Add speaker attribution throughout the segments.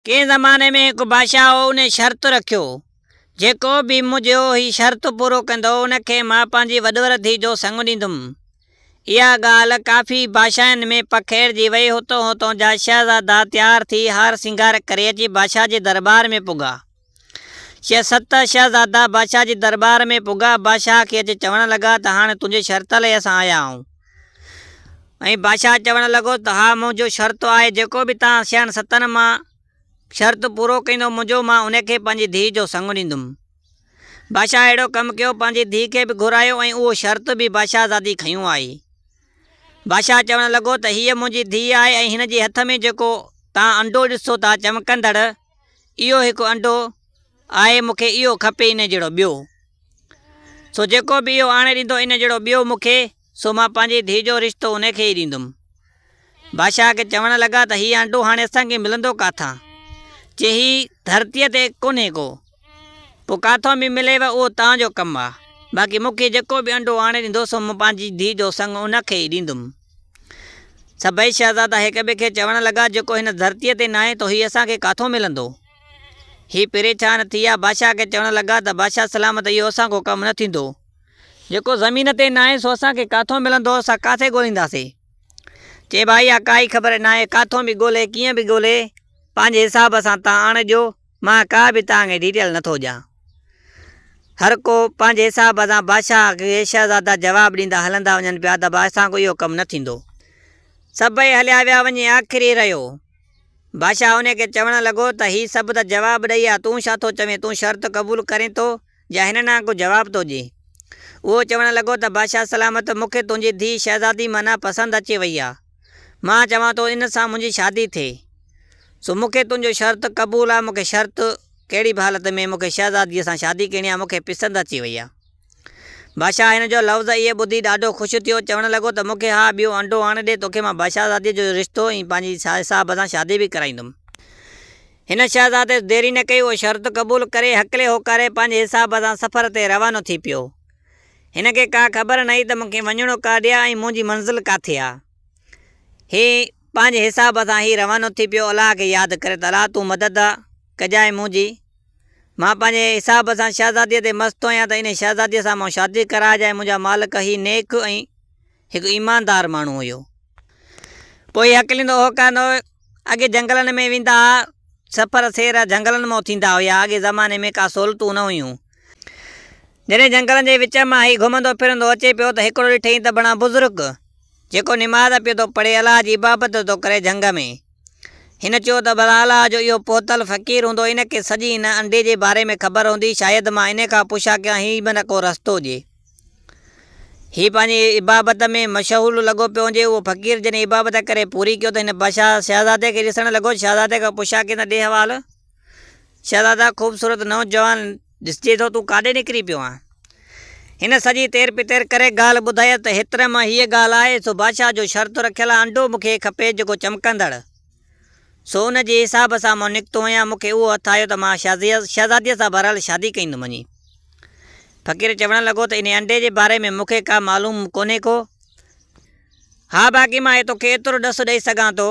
Speaker 1: के ज़माने में एक बादशाह हो, उन शर्त रखियो जेको भी मुंहिंजो ही शर्त पूरो कंदो उनखे मां पंहिंजी वॾवर धी जो संग ॾींदुमि। इहा ॻाल्हि काफ़ी बादशाहनि में पखेड़जी वई। हुतो हुतो जा शहज़ादा तयारु थी हार सिंगार करे अची बादशाह जे दरबार में पुॻा। 6-7 शहज़ादा बादशाह जे दरबार में पुॻा। बादशाह खे अची चवणु लॻा त हाणे तुंहिंजे शर्त लाइ असां आया आहियूं। ऐं बादशाह चवणु लॻो त हा, मुंहिंजो शर्त आहे, जेको बि तव्हां 6-7 मां शर्त पूरो कंदो मुंहिंजो, मां उनखे पंहिंजी धीउ जो संग ॾींदुमि। बादशाह अहिड़ो कमु कयो, पंहिंजी धीउ खे बि घुरायो ऐं उहो शर्त बि बादशाहज़ादी खयूं आई। बादशाह चवणु लॻो त हीअ मुंहिंजी धीउ आहे ऐं हिन जे हथ में जेको तव्हां अंडो ॾिसो था चमकंदड़, इहो हिकु अंडो आहे, मूंखे इहो खपे इन जहिड़ो ॿियो। सो जेको बि इहो आणे ॾींदो इन जहिड़ो ॿियो मूंखे, सो मां पंहिंजी धीउ जो रिश्तो उनखे ई ॾींदुमि। बादशाह खे चवणु लॻा त हीअ अंडो हाणे असांखे मिलंदो किथां? चए ही धरतीअ ते कोन्हे को, पोइ किथां बि मिलेव उहो तव्हांजो कमु आहे, बाक़ी मूंखे जेको बि अंडो आणे ॾींदो सो मां पंहिंजी धीउ जो संग उनखे ई ॾींदुमि। सभई शहज़ादा हिक ॿिए खे चवणु लॻा जेको हिन धरतीअ ते न आहे त हीअ असांखे किथां मिलंदो? हीअ परेशान थी विया। बादशाह खे चवणु लॻा त बादशाह सलामत, इहो असांखो कमु न थींदो। जेको ज़मीन ते न आहे सो असांखे किथां मिलंदो? असां किथे ॻोल्हींदासीं? चए भाई इहा काई ख़बर न आहे, किथां बि ॻोल्हे कीअं बि ॻोल्हे पंहिंजे हिसाब सां तव्हां आणिजो, मां का बि तव्हांखे डिटेल नथो ॾियां। हर को पंहिंजे हिसाब सां बादशाह खे शहज़ादा जवाबु ॾींदा हलंदा वञनि पिया त असांखो इहो कमु न थींदो। सभई हलिया विया, वञी आख़िरी रहियो। बादशाह उनखे चवणु लॻो त हीअ सभु त जवाबु ॾेई आहे, तूं छा थो चवें? तूं शर्त क़बूल करें थो या हिन ना को जवाबु थो ॾिए? उहो चवणु लॻो त बादशाह सलामत, मूंखे तुंहिंजी धीउ शहज़ादी माना पसंदि अची वई आहे। मां चवां थो इन सां मुंहिंजी शादी थिए, सो मूंखे तुंहिंजो शर्त क़बूल आहे। मूंखे शर्त कहिड़ी बि हालत में मूंखे शहज़ादीअ सां शादी करणी आहे, मूंखे पसंदि अची वई आहे। बादशाह हिन जो लफ़्ज़ इहे ॿुधी ॾाढो ख़ुशि थियो। चवणु लॻो त मूंखे हा ॿियो अंडो आणे ॾे, तोखे मां बादशाहज़ादीअ जो रिश्तो ऐं पंहिंजी हिसाब सां शादी बि कराईंदुमि। हिन शहज़ादे देरी न कई, उहो शर्त क़बूल करे हकले होकारे पंहिंजे हिसाब सां सफ़र ते रवानो थी पियो। हिन खे का ख़बर न हुई त मूंखे वञिणो काॾे आहे ऐं मुंहिंजी मंज़िल किथे आहे। हीअ पंहिंजे हिसाब सां ई रवानो थी पियो। अलाह खे यादि करे त अलाह तूं मदद कजांइ मुंहिंजी, मां पंहिंजे हिसाब सां शहज़ादीअ ते मस्तु आहियां त इन शहज़ादीअ सां मां शादी कराइजांइ। मुंहिंजा मालिक ही नेक ऐं हिकु ईमानदार माण्हू हुयो। पोइ हकलींदो होकांदो अॻे जंगलनि में वेंदा हुआ, सफ़र सैर जंगलनि मां थींदा हुया। अॻे ज़माने में का सहूलियतूं न हुयूं। जॾहिं जंगलनि जे विच मां ही घुमंदो फिरंदो अचे पियो त हिकिड़ो ॾिठईं त बणा बुज़ुर्ग जेको निमाज़ पियो थो पढ़े, अलाह जी इबादत थो करे झंग में। हिन चयो त भला अलाह जो इहो पोतल फ़क़ीर हूंदो, इनखे सॼी हिन अंडे जे बारे में ख़बर हूंदी, शायदि मां इन खां पुछां कयां हीअ बि न को रस्तो ॾिए। हीअ पंहिंजी इबादत में मशहूरु लॻो पियो हुजे। उहो फ़क़ीर जॾहिं इबादत करे पूरी कयो त हिन बादशाह शहज़ादे खे ॾिसणु लॻो। शहज़ादे खां पुछा की न ॾे हवालु, शहज़ादा ख़ूबसूरत नौजवान ॾिसिजे थो, तूं काॾे निकिरी पियो आहे? हिन सॼी तेर पितेर करे ॻाल्हि ॿुधाई त हेतिरे मां हीअ ॻाल्हि आहे, सो बादशाह जो शर्त रखियलु आहे, अंडो मूंखे खपे जेको चमकंदड़। सो उन जे हिसाब सां मां निकितो आहियां, मूंखे उहो हथु आयो त मां शहज़ादीअ सां बहरहाल शादी कंदुमि। वञी फ़क़ीर चवणु लॻो त इन अंडे जे बारे में मूंखे का मालूम कोन्हे को। हा, बाक़ी मां तोखे एतिरो ॾस ॾेई सघां थो,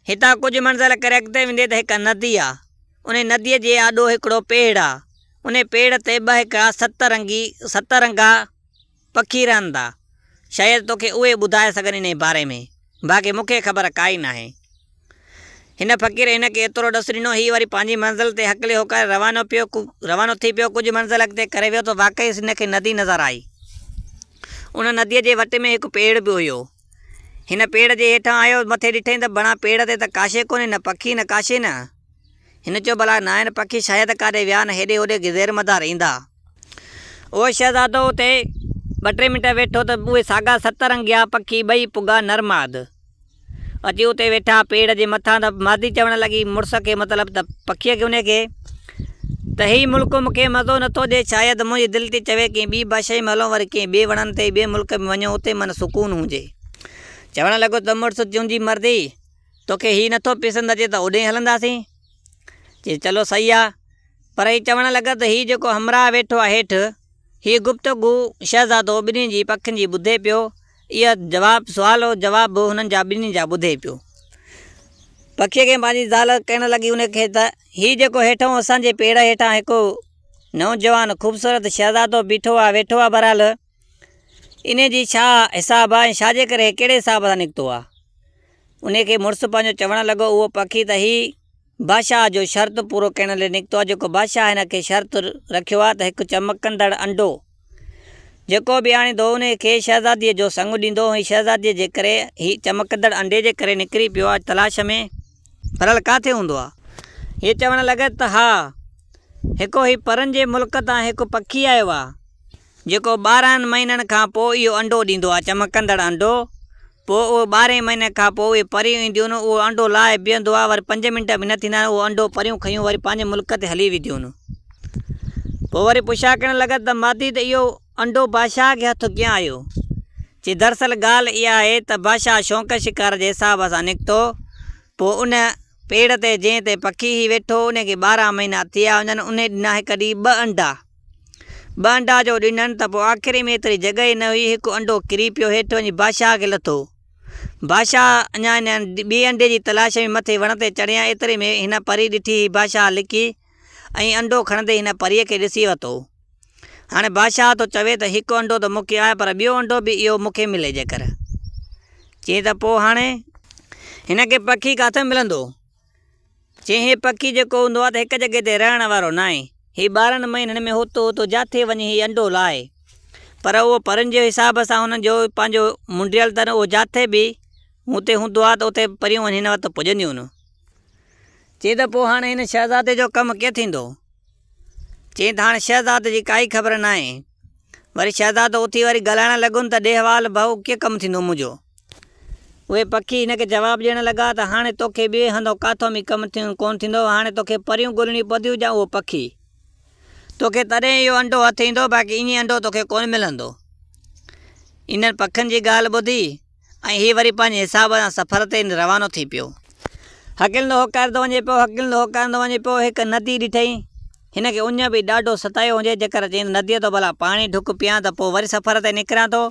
Speaker 1: हितां कुझु मंज़िल करे अॻिते वेंदे त हिकु नदी आहे, उन नदीअ जे आॾो हिकिड़ो पेड़ आहे। उन पेड़ ते ॿ हिकिड़ा सतरंगा पखी रहंदा। शायदि तोखे उहे ॿुधाए सघनि इन बारे में, बाक़ी मूंखे ख़बर काई न आहे। हिन फ़क़ीर हिन खे एतिरो ॾस ॾिनो। हीअ वरी पंहिंजी मंज़िल ते हकले होकारे रवानो थी पियो। कुझु मंज़िल अॻिते करे वियो त वाक़ई हिनखे नदी नज़र आई। उन नदीअ जे वट में हिकु पेड़ बि हुयो। हिन पेड़ जे हेठां आयो, मथे ॾिठईं त बणा पेड़ ते त काशे कोन्हे, न पखी न काशे न। हिन चयो भला न आहिनि पखी, शायदि काॾे विया न, हेॾे होॾे गिज़ेर मदार ईंदा। उहो शहज़ादो हुते 2-3 मिंट वेठो त उहे साॻा सतरंगिया पखी ॿई पुॻा नरमाद अची उते वेठा पेड़ जे मथां। त मादी चवणु लॻी मुड़ुस खे, मतिलबु त पखीअ खे, उनखे त हीउ मुल्क मूंखे मज़ो नथो ॾिए। शायदि मुंहिंजी दिलि थी चवे कंहिं ॿी बादशाही में हलो, वरी कंहिं ॿिए वणनि ते ॿिए मुल्क में वञो, उते मन सुकून हुजे। चवणु लॻो त मुड़ुस तुंहिंजी मर्ज़ी, तोखे हीउ नथो पसंदि अचे त होॾे हलंदासीं। चई चलो सही आहे। पर हीउ चवणु लॻा त हीउ जेको हमराह वेठो आहे हेठि, हीअ गुफ़्तगू शहज़ादो ॿिन्हिनि जी पखियुनि जी ॿुधे पियो। इहा सुवाल जवाब हुननि जा ॿिन्हिनि जा ॿुधे पियो। पखीअ खे पंहिंजी ज़ाल कहण लॻी उनखे त हीउ जेको हेठां असांजे पेड़ हेठां हिकु नौजवान ख़ूबसूरत शहज़ादो बीठो आहे, वेठो आहे, बहरहाल इन जी छा हिसाबु आहे ऐं छाजे करे कहिड़े हिसाब सां निकितो आहे। उनखे मुड़ुसु पंहिंजो चवणु लॻो उहो पखी त हीउ बादशाह जो शर्त पूरो करण लाइ निकितो आहे, जेको बादशाह हिन खे शर्त रखियो आहे त हिकु चमकंदड़ अंडो जेको बि आणींदो उनखे शहज़ादीअ जो संग ॾींदो। हीउ शहज़ादीअ जे करे हीउ चमकंदड़ अंडे जे करे निकिरी पियो आहे तलाश में, बहरहाल किथे हूंदो आहे। हीअ चवणु लॻे त हा हिकु हीउ परनि जे मुल्क तां हिकु पखी आयो आहे जेको 12 महीननि खां पोइ इहो अंडो ॾींदो आहे, चमकंदड़ अंडो। पोइ उहो 12 महीने खां पोइ उहे परियूं ईंदियूं आहिनि, उहो अंडो लाहे बीहंदो आहे, वरी 5 मिंट बि न थींदा आहिनि उहो अंडो परियूं खयूं वरी पंहिंजे मुल्क ते हली वेंदियूं आहिनि। पोइ वरी पुछा करणु लॻा त मादी त इहो अंडो बादशाह खे हथु कीअं आयो। चई दरअसल ॻाल्हि इहा आहे त बादशाह शौक़ु शिकार जे हिसाब सां निकितो। पोइ उन पेड़ ते जंहिं ते पखी ई वेठो उनखे 12 महीना थिया वञनि, उन ॾिना हिकु ॾींहुं 2 अंडा जो ॾिननि त पोइ आख़िरी में एतिरी जॻह न हुई, हिकु अंडो किरी पियो हेठि वञी बादशाह खे लथो। बादशाह अञा हिन ॿिए अंडे जी तलाश में मथे वण ते चढ़िया, एतिरे में हिन परी ॾिठी बादशाह लिकी ऐं अंडो खणंदे हिन परीअ खे ॾिसी वरितो। हाणे बादशाह थो चवे त हिकु अंडो त मूंखे आहे पर ॿियो अंडो बि इहो मूंखे मिले जेकर। चई त पोइ हाणे हिन खे पखी किथे मिलंदो। चई हीअ पखी जेको हूंदो आहे त हिकु जॻह ते रहण वारो न आहे, हीउ 12 महीननि में हुतो जाथे वञी हीउ अंडो लाहे, पर उहो परनि जे हिसाब सां हुननि जो पंहिंजो मुंडियल अथनि, उहो जाथे बि हुते हूंदो आहे त उते परियूं हिन वटि पुॼंदियूं आहिनि। चई त पोइ हाणे हिन शहज़ादे जो कमु कीअं थींदो। चई त हाणे शहज़ादे जी काई ख़बर न आहे। वरी शहज़ादो उथी वरी ॻाल्हाइणु लॻुनि त ॾेहवाल भाऊ कीअं कमु थींदो मुंहिंजो। उहे पखी हिनखे जवाबु ॾियणु लॻा त हाणे तोखे ॿिए हंधो काथो बि कमु कोन्ह थींदो, हाणे तोखे परियूं ॻोल्हणियूं पवंदियूं या उहो पखी, तोखे तॾहिं इहो अंडो हथु ईंदो, बाक़ी ईअं अंडो तोखे कोन्ह मिलंदो। इन्हनि पखियुनि जी ॻाल्हि ॿुधी ऐं हीअ वरी पंहिंजे हिसाब सां सफ़र ते रवानो थी पियो। हकिलंदो होकारंदो वञे पियो, हिकु नदी ॾिठई, हिनखे उञ बि ॾाढो सतायो हुजे, जेकर चई नदीअ तो भला पाणी ढुक पियां त पोइ वरी सफ़र ते निकिरां थो।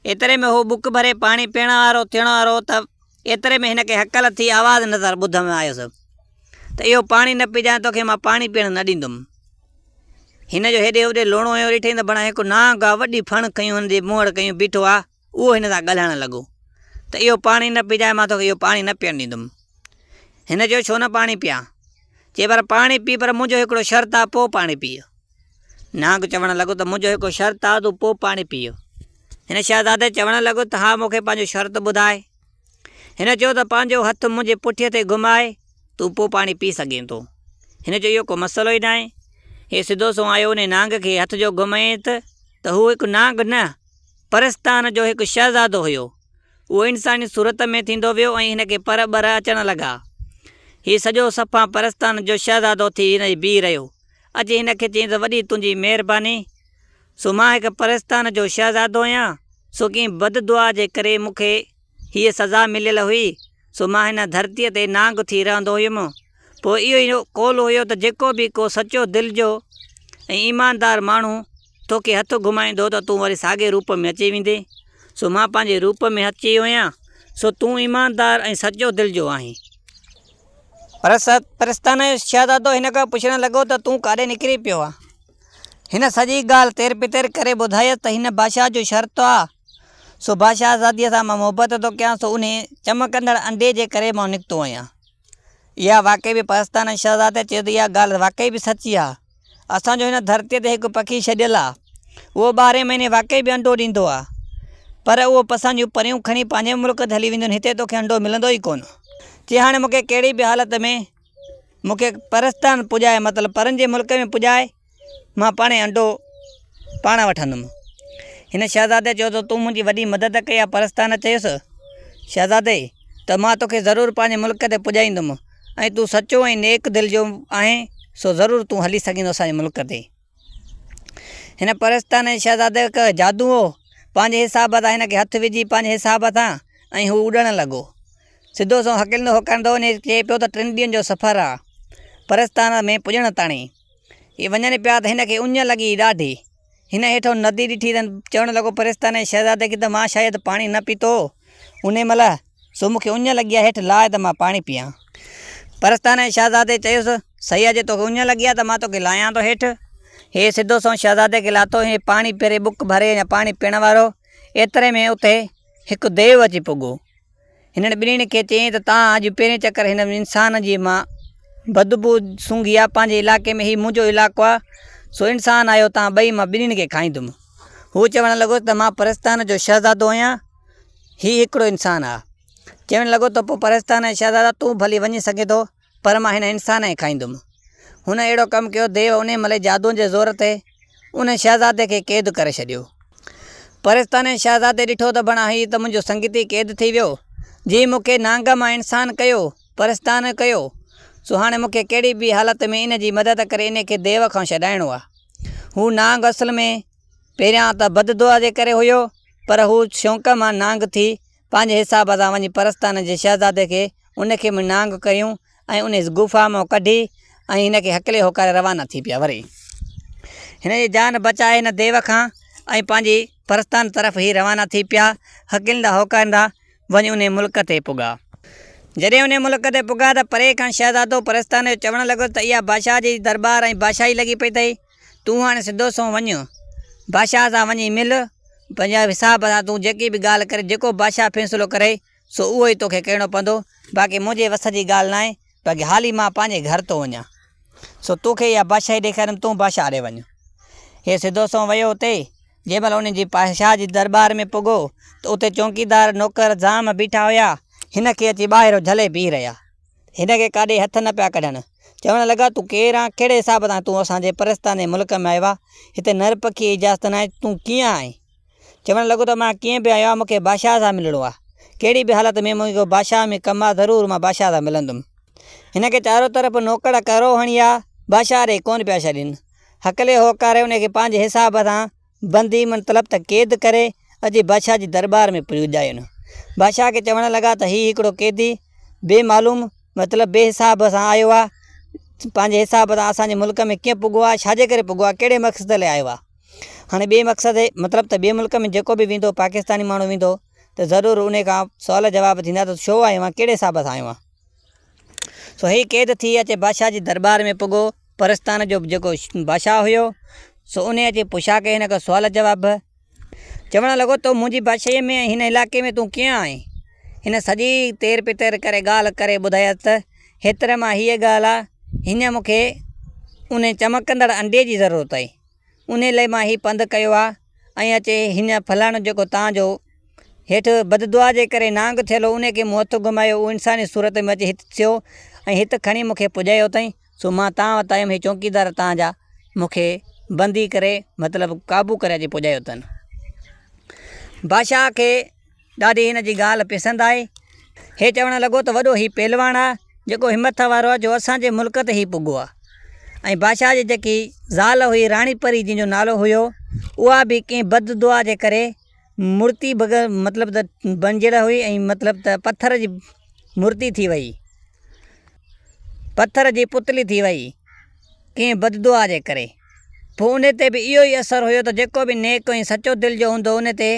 Speaker 1: एतिरे में हू बुक भरे पाणी पीअण वारो थियण वारो त एतिरे में हिनखे हकल थी आवाज़ु नज़र ॿुध में आयुसि त इहो पाणी न पीजांइ, तोखे मां पाणी पीअणु न ॾींदुमि। हिन जो हेॾे होॾे लोणो हुयो ॾिठई त बणा हिकु नांग आहे, वॾी फण कयूं हुनजे मुंहं वटि कयूं बीठो आहे, उहो हिन सां ॻाल्हाइणु लॻो त इहो पाणी न पीजांइ, मां तोखे इहो पाणी न पीअणु ॾींदुमि। हिन जो छो न पाणी पीआं। चई पर पाणी पी, पर मुंहिंजो हिकिड़ो शर्त आहे, पोइ पाणी पीउ। नांग चवणु लॻो त मुंहिंजो हिकिड़ो शर्त आहे, तूं पोइ पाणी पीउ। हिन शहज़ादे चवणु लॻो त हा मूंखे पंहिंजो शर्त ॿुधाए। हिन चयो त पंहिंजो हथु मुंहिंजे पुठीअ ते घुमाए, तूं पोइ पाणी पी सघें थो। हिन जो इहो को मसइलो ई न आहे। हे सिधो सो आयो उन नांग खे हथ जो घुमाए त हू हिकु नांग न, परस्तान जो हिकु शहज़ादो हुयो। उहो इंसानी सूरत में थींदो वियो ऐं हिनखे पर ॿर अचणु लॻा। हीउ सॼो सफ़ा परस्तान जो शहज़ादो थी हिन बीह रहियो। अॼु हिनखे चई त वॾी तुंहिंजी महिरबानी, सो मां हिकु परस्तान जो शहज़ादो आहियां, सो कंहिं बददुआ जे करे मूंखे हीअ सज़ा मिलियल हुई, सो मां हिन धरतीअ ते नांग थी रहंदो हुयुमि। पोइ इहो कौल हुयो त जेको बि को सचो दिलि जो ऐं ईमानदार माण्हू तोखे हथु घुमाईंदो त तूं वरी साॻे रूप में अची वेंदे। सो मां पंहिंजे रूप में अची वियो आहियां, सो तूं ईमानदार ऐं सचो दिलि जो आहीं। परस्तान जो शहज़ादो हिन खां पुछणु लॻो त तूं काॾे निकिरी पियो आहे। हिन सॼी ॻाल्हि तेर पितेर करे ॿुधायसि त हिन बादशाह जो शर्त आहे, सो बादशाह ज़ादीअ सां मां मोहबत थो कयां, सो उन चमकंदड़ अंडे जे करे मां निकितो आहियां। इहा वाक़ई बि परस्तान शहज़ादे चयो त इहा ॻाल्हि वाक़ई बि सची आहे। असांजो हिन धरतीअ ते हिकु पखी छॾियलु आहे, उहो 12 महीने वाक़ई बि अंडो ॾींदो आहे, पर उहो असांजूं परियूं खणी पंहिंजे मुल्क ते हली वेंदियूं आहिनि, हिते तोखे अंडो मिलंदो ई कोन। चई हाणे मूंखे कहिड़ी बि हालत में मूंखे परस्तान पुॼाए, मतिलबु परनि जे मुल्क में पुॼाए, मां पाणे अंडो पाण वठंदुमि। हिन शहज़ादे चयो त तूं मुंहिंजी वॾी मदद कई आहे। परस्तान चयुसि शहज़ादे त मां तोखे ज़रूरु पंहिंजे मुल्क ते पुॼाईंदुमि ऐं तूं सचो ऐं नेक दिलि जो आहीं, सो ज़रूरु तूं हली सघींदो असांजे मुल्क ते। हिन परस्तान जे शहज़ादे हिकु जादू हो, पंहिंजे हिसाब सां हिनखे हथु विझी पंहिंजे हिसाब सां ऐं हू उॾणु लॻो। सिधो सो हकिलंदो होकारंदो वञे, चए पियो त 3 ॾींहंनि जो सफ़र आहे परस्तान में पुॼण ताणी। इहे वञनि पिया त हिनखे उञ लॻी ॾाढी। हिन हेठो नदी ॾिठी त चवणु लॻो परस्तान जे शहज़ादे खे त मां शायदि पाणी न पीतो। उन महिल सो मूंखे उञ लॻी आहे, हेठि लाहे त मां पाणी पीआं। परस्तान जे शहज़ादे चयुसि, सही आहे, जे तोखे उञ लॻी आहे त मां तोखे लाहियां थो हेठि। हे सिधो सो शहज़ादे खे लाथो, हे पाणी पहिरें बुक भरे या पाणी पीअण वारो। एतिरे में उते हिकु देव अची पुॻो। हिननि ॿिन्हिनि खे चयईं त तव्हां अॼु पहिरें चकर हिन इंसान जी मां बदबू सूंघी आहे, पंहिंजे इलाइक़े में, हीउ मुंहिंजो इलाइक़ो आहे, सो इंसान आहियो, तव्हां ॿई मां ॿिन्हिनि खे खाईंदुमि। हू चवणु लॻो त मां परस्तान जो शहज़ादो आहियां, हीउ हिकिड़ो इंसानु आहे। चवणु लॻो त पोइ परस्तान जे शहज़ादा तूं भली वञी सघे थो, पर मां हिन इंसान खे खाईंदुमि। हुन अहिड़ो कमु कयो, देव उन महिल जादू जे ज़ोर ते उन शहज़ादे खे क़ैद करे छॾियो। परस्तान जे शहज़ादे ॾिठो त बणा हीउ त मुंहिंजो संगीती क़ैद थी वियो, जी मूंखे नांग मां इंसान कयो, परस्तान कयो, सो हाणे मूंखे कहिड़ी बि हालत में इन जी मदद करे इन खे देव खां छॾाइणो आहे। हू नांग असल में पहिरियां त बददुआ जे करे हुयो, पर हू शौक़ मां नांग थी पंहिंजे हिसाब सां वञी परस्तान जे शहज़ादे खे उनखे बि नांग कयूं ऐं उन गुफ़ा मां कढी ऐं हिनखे हकले होकारे रवाना थी पिया। वरी हिन जी जान बचाए हिन देव खां ऐं पंहिंजी परस्तान तरफ़ ई रवाना थी पिया, हकिलंदा होकारींदा वञी उन मुल्क ते पुॻा। जॾहिं उन मुल्क ते पुॻा त परे खां शहज़ादो परस्तान जो चवणु लॻो त इहा बादशाह जी दरबार ऐं बादशाही लॻी पई अथई, तूं हाणे सिधो सो वञ, बादशाह सां वञी मिल, पंहिंजा हिसाब सां तूं जेकी बि ॻाल्हि करे, जेको बादशाह फ़ैसिलो करे सो उहो ई तोखे करिणो पवंदो, बाक़ी मुंहिंजे वस जी ॻाल्हि न आहे, बाक़ी हाली मां पंहिंजे घर थो वञा, सो तोखे इहा बादशाही ॾेखारियमि, तूं बादशाह ॾे वञ। हे सिधो सो वियो हुते। जंहिं महिल उन जी बादशाह जी दरबार में पुॻो त उते चौकीदार नौकर जाम बीठा हुया, हिन खे अची ॿाहिरि झले पी रहिया, हिन खे काॾे हथ न पिया कढनि। चवणु लॻा तूं केरु आहे, कहिड़े हिसाब सां तूं असांजे परस्तान जे मुल्क में आयो आहे, हिते नर पखी इजाज़त न आहे, तूं कीअं आहीं? चवणु लॻो त मां कीअं बि आयो आहियां, मूंखे बादशाह सां मिलणो आहे, कहिड़ी बि हालत में मुंहिंजो बादशाह में कमु आहे, ज़रूरु मां बादशाह सां मिलंदुमि। हिन खे चारो तरफ़ नौकर करो हणी आहे, बादशाह ॾे कोन पिया छॾीनि, हकले होकारे उनखे पंहिंजे हिसाब सां बंदी मतिलबु त क़ैद करे अॼु बादशाह जी दरबार में पुॼायुनि। बादशाह खे चवणु लॻा त हीउ हिकिड़ो क़ैदी बेमालूम मतिलबु बे हिसाब सां आयो आहे, पंहिंजे हिसाब सां असांजे मुल्क में कीअं पुॻो आहे, छाजे करे पुॻो आहे, कहिड़े मक़सद लाइ आयो आहे। हाणे ॿिए मक़सद मतिलबु त ॿिए मुल्क में जेको बि वेंदो, पाकिस्तानी माण्हू वेंदो त ज़रूरु उन खां सुवाल जवाब थींदा त छो आयो आहे, कहिड़े हिसाब सां आयो आहे। सो हीउ क़ैद थी अचे बादशाह जी दरबार में पुॻो, परस्तान जो जेको बादशाह हुयो, सो उन अची पुछा कई हिन खां सुवाल जवाब। चवणु लॻो तो मुंहिंजी बादशाहीअ में हिन इलाइक़े में तूं कीअं आहीं? हिन सॼी तेर पितेर करे ॻाल्हि करे ॿुधायसि त हेतिरे मां हीअ ॻाल्हि आहे, हिन मूंखे उन चमकंदड़ अंडे जी ज़रूरत आहे, उन लाइ मां हीउ पंधु कयो आहे, ऐं अचे हिन फलाणो जेको तव्हांजो हेठि बददुआ जे करे नांग थियल हो, उनखे मूं हथु घुमायो, उहो इंसानी सूरत में अची हिते थियो ऐं हिते खणी मूंखे पुॼायो अथई, सो मां तव्हां वटि आयुमि, हीउ चौकीदार तव्हांजा मूंखे बंदी करे मतिलबु क़ाबू करे अची पुॼायो अथनि। बादशाह खे ॾाढी हिन जी ॻाल्हि पसंदि आई। हे चवणु लॻो त वॾो हीउ पहलवान आहे, जेको हिमत वारो आहे, जो असांजे मुल्क ते ई पुॻो आहे। ऐं बादशाह जी जेकी ज़ाल हुई राणी परी, जंहिंजो नालो हुयो, उहा बि कंहिं बददुआ जे करे मूर्ति मतिलबु त बणिजल हुई, ऐं मतिलबु त पथर जी मूर्ति थी वई, पथर जी पुतली थी वई कंहिं बददुआ जे करे। पोइ उन ते बि इहो ई असरु हुयो त जेको बि नेक ऐं सचो दिलि जो हूंदो, उन ते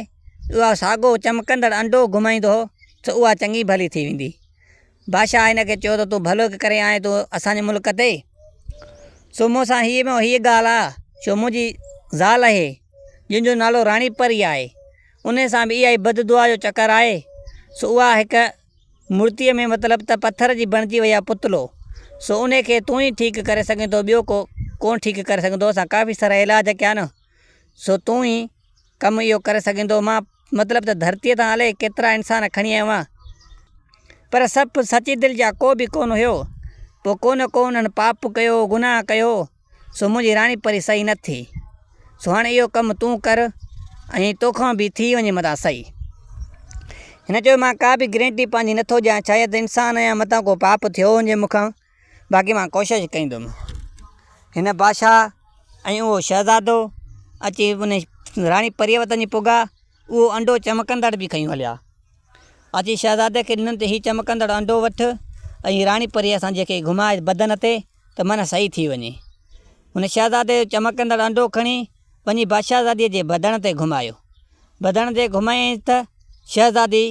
Speaker 1: उहा साॻो चमकंदड़ अंडो घुमाईंदो त उहा चङी भली थी वेंदी। बादशाह हिन खे चयो त तूं भलो करे आएं तूं असांजे मुल्क ते, सो मूंसां हीअ ॻाल्हि आहे, छो मुंहिंजी ज़ाल आहे जंहिंजो नालो राणी परी आहे, उन सां बि इहा ई बददुआ जो चकर आहे, सो उहा हिकु मूर्तीअ में मतिलबु त पथर जी बणिजी वई आहे पुतलो, सो उनखे तूं ई ठीकु करे सघे थो, ॿियो को कोन ठीकु करे सघंदो, असां काफ़ी सारा इलाज कया न, सो तूं ई कमु इहो करे सघंदो। मां मतिलबु त धरतीअ तां हले केतिरा इंसान खणी आयो आहियां, पर सभु सची दिलि जा को बि कोन हुयो, पोइ कोन उन्हनि पाप कयो, गुनाह कयो, सो मुंहिंजी राणी परी सही न थी, सो हाणे इहो कमु तूं कर ऐं तोखां बि थी वञे मथां सही। हिन चयो मां का बि गारंटी पंहिंजी नथो ॾियां, शायदि इंसान या मथां को पाप थियो हुजे मूंखां, बाक़ी मां कोशिशि कंदुमि। हिन बादशाह ऐं उहो शहज़ादो अची उन राणी परीअ वटि वञी पुॻा, उहो अंडो चमकंदड़ बि खयूं हलिया, अची शहज़ादे खे ॾिननि त हीउ चमकंदड़ अंडो वठि ऐं राणी परीअ सां जेके घुमाए बदन ते त माना सही थी वञे। हुन शहज़ादे चमकंदड़ अंडो खणी वञी बादशाहज़ादीअ जे बदन ते घुमायो, बदन ते घुमायईं त शहज़ादी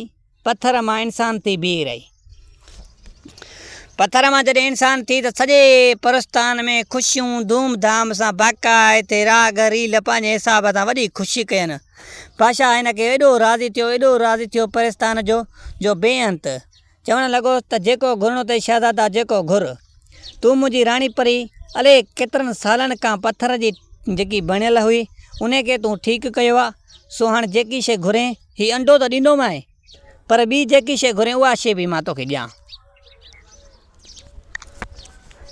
Speaker 1: पत्थर मां इंसान थी बीह रही। पत्थर मां जॾहिं इंसान थी त सॼे परस्तान में ख़ुशियूं धूम धाम सां बाक़ाइदे राग रील पंहिंजे हिसाब सां वॾी ख़ुशी कयनि। बादशाह हिन खे एॾो राज़ी थियो परस्तान जो बेअंत। चवणु लॻो त जेको घुरणो अथई शहज़ादा जेको घुर, तूं मुंहिंजी राणी परी अले केतिरनि सालनि खां पत्थर जी जेकी बणियल हुई उन खे तूं ठीकु कयो आहे। सो हाणे जेकी शइ घुरे हीउ अंडो त ॾींदोमांइ, पर ॿी जेकी शइ घुरे उहा शइ बि मां तोखे ॾियां।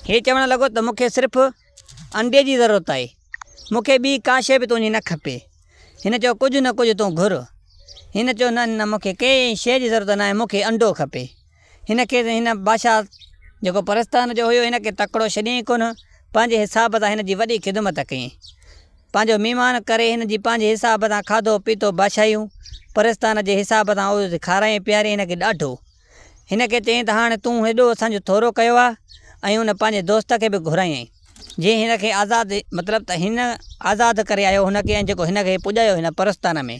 Speaker 1: हीउ चवणु लॻो त मूंखे सिर्फ़ु अंडे जी ज़रूरत आहे, मूंखे ॿी का शइ बि तुंहिंजी न खपे। हिन चयो कुझु न कुझु तूं घुर। हिन चयो न न मूंखे कंहिं शइ जी ज़रूरत न आहे, मूंखे अंडो खपे। हिन बादशाह जेको परस्तान जो हुयो हिन खे तकिड़ो छॾियईं कोन, पंहिंजे हिसाब सां हिन जी वॾी ख़िदमत कयईं। पंहिंजो महिमान करे हिन जी पंहिंजे हिसाब सां खाधो पीतो बादशाहियूं परस्तान जे हिसाब सां उहो खाराईं पीआरे हिन खे ॾाढो। हिन खे चयईं त हाणे तूं हेॾो असांजो थोरो कयो आहे, ऐं हुन पंहिंजे दोस्त खे बि घुरायईं जीअं हिन खे आज़ादु मतिलबु त हिन आज़ादु करे आयो हुनखे, ऐं जेको हिन खे पुॼायो हिन परस्तान में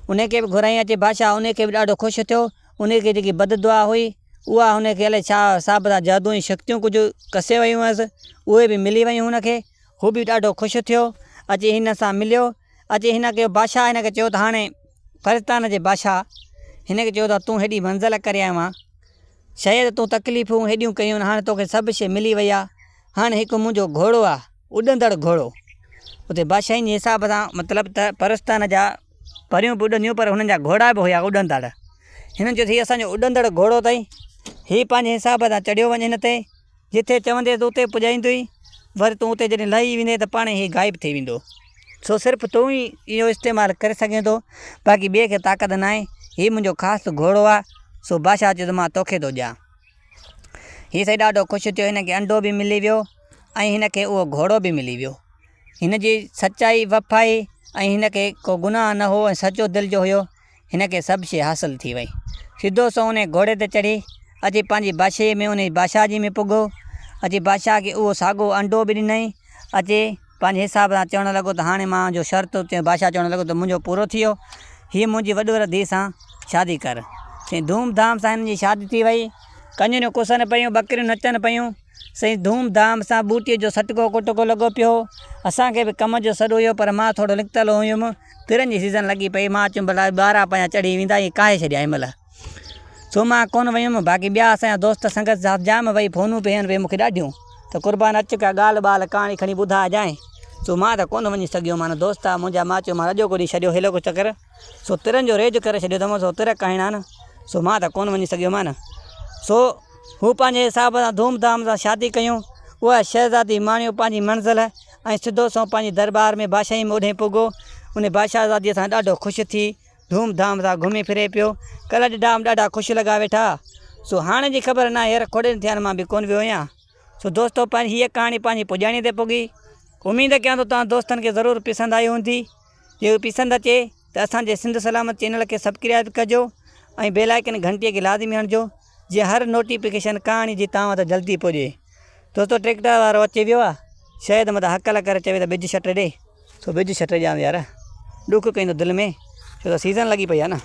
Speaker 1: उन खे बि घुराईं अचे। बादशाह उन खे बि ॾाढो ख़ुशि थियो। उन खे जेकी बददुआ हुई उहा हुनखे अलाए छा हिसाब सां जादूई शक्तियूं कुझु कसे वयूं हुअसि, उहे बि मिली वयूं हुनखे। हू बि ॾाढो ख़ुशि थियो, अची हिन सां मिलियो। अची हिन खे बादशाह हिन खे चयो त हाणे परस्तान जे बादशाह हिन खे चयो त तूं हेॾी मंज़िल करे आयो आहे, शायदि तूं तकलीफ़ूं हेॾियूं कयूं, हाणे तोखे सभु शइ मिली वई आहे। हाणे हिकु मुंहिंजो घोड़ो आहे, उॾंदड़ घोड़ो। उते बादशाहनि जे हिसाब सां मतिलबु त परस्तान जा परियूं बि उॾंदियूं, पर हुननि जा घोड़ा बि हुया उॾंदड़। हिननि चयो हीउ असांजो उॾंदड़ घोड़ो अथई, हीउ पंहिंजे हिसाब सां चढ़ियो वञे हिन ते, जिथे चवंदे त उते पुॼाईंदुई, वरी तूं उते जॾहिं लही वेंदे त पाण ई गाइबु थी वेंदो। सो सिर्फ़ु तूं ई इहो इस्तेमालु करे सघें थो, बाक़ी ॿिए खे ताक़त न आहे। हीउ मुंहिंजो ख़ासि घोड़ो आहे। सो बादशाह चयो त मां तोखे थो ॾियां। हीउ साईं ॾाढो ख़ुशि थियो, हिन खे अंडो बि मिली वियो ऐं हिन खे उहो घोड़ो बि मिली वियो। हिन जी सचाई वफ़ाई ऐं हिन खे को गुनाह न हो ऐं सचो दिलि जो हुयो, हिन खे सभु शइ हासिलु थी वई। सिधो सो उन घोड़े ते चढ़ी अची पंहिंजी बादशाही में उन बादशाह जी में पुॻो। अची बादशाह खे उहो साॻियो अंडो बि ॾिनई। अची पंहिंजे हिसाब सां चवणु लॻो त हाणे मां जो शर्त बादशाह चवणु लॻो त मुंहिंजो पूरो थी वियो, हीअ मुंहिंजी वॾी धीउ सां शादी कर। साईं धूम धाम सां हिन जी शादी थी वई। कञियूं कुसनि पियूं, ॿकरियूं नचनि पियूं। साईं धूम धाम सां बूटीअ जो सटको कुटको लॻो पियो। असांखे बि कम जो सॾु हुयो, पर मां थोरो निकितल हुयुमि। तिरनि जी सीज़न लॻी पई। मां चयुमि भला ॿारहं पंहिंजा चढ़ी वेंदा, इहे काहे छॾिया हिन महिल। सो मां कोन वियुमि। बाक़ी ॿिया असांजा दोस्त संगत जाम वई फ़ोनूं पियूं आहिनि मूंखे ॾाढियूं, त क़ुर्बान अच का ॻाल्हि ॿाल्हि कहाणी खणी ॿुधाए जाए। सो मां त कोन वञी सघियो, माना दोस्त आहे मुंहिंजा। मां चयो मां अॼो को ॾींहुं छॾियो हेलो कुझु चकर। सो तिरनि जो रेज करे छॾियो अथमि। सो तिर खाइणा न, सो मां त कोन वञी सघियो मान। सो हू पंहिंजे हिसाब सां धूम धाम सां शादी कयूं। उहा शहज़ादी माणियूं पंहिंजी मंज़िल ऐं सिधो सो पंहिंजी दरबार में बादशाही में ओॾे पुॻो। उन बादशाहज़ादीअ सां ॾाढो ख़ुशि थी धूम धाम सां घुमी फिरे पियो। कल्ह ॾाढा ख़ुशि लॻा वेठा। सो हाणे जी ख़बर न आहे, हींअर खोड़े थियण मां बि कोन वियो आहियां। सो दोस्तो पंहिंजी हीअ कहाणी पंहिंजी पुॼाणी ते पुॻी। उमेदु कयां थो तव्हां दोस्तनि खे ज़रूरु पसंदि आई हूंदी। जे पसंदि अचे त असांजे सिंध सलामत चैनल खे सब्सक्राइब कजो ऐं बेल आइकन घंटीअ खे लाज़मी हणिजो, जीअं हर नोटिफिकेशन कहाणी जी तव्हां वटि जल्दी पुॼे। दोस्तो ट्रैक्टर वारो अची वियो आहे, शायदि मतिलबु हकल करे चवे त बिज छट ॾे। सो बिज छट ॾियां यार, ॾुख कंदो दिलि में, छो त सीज़न लॻी पई आहे न।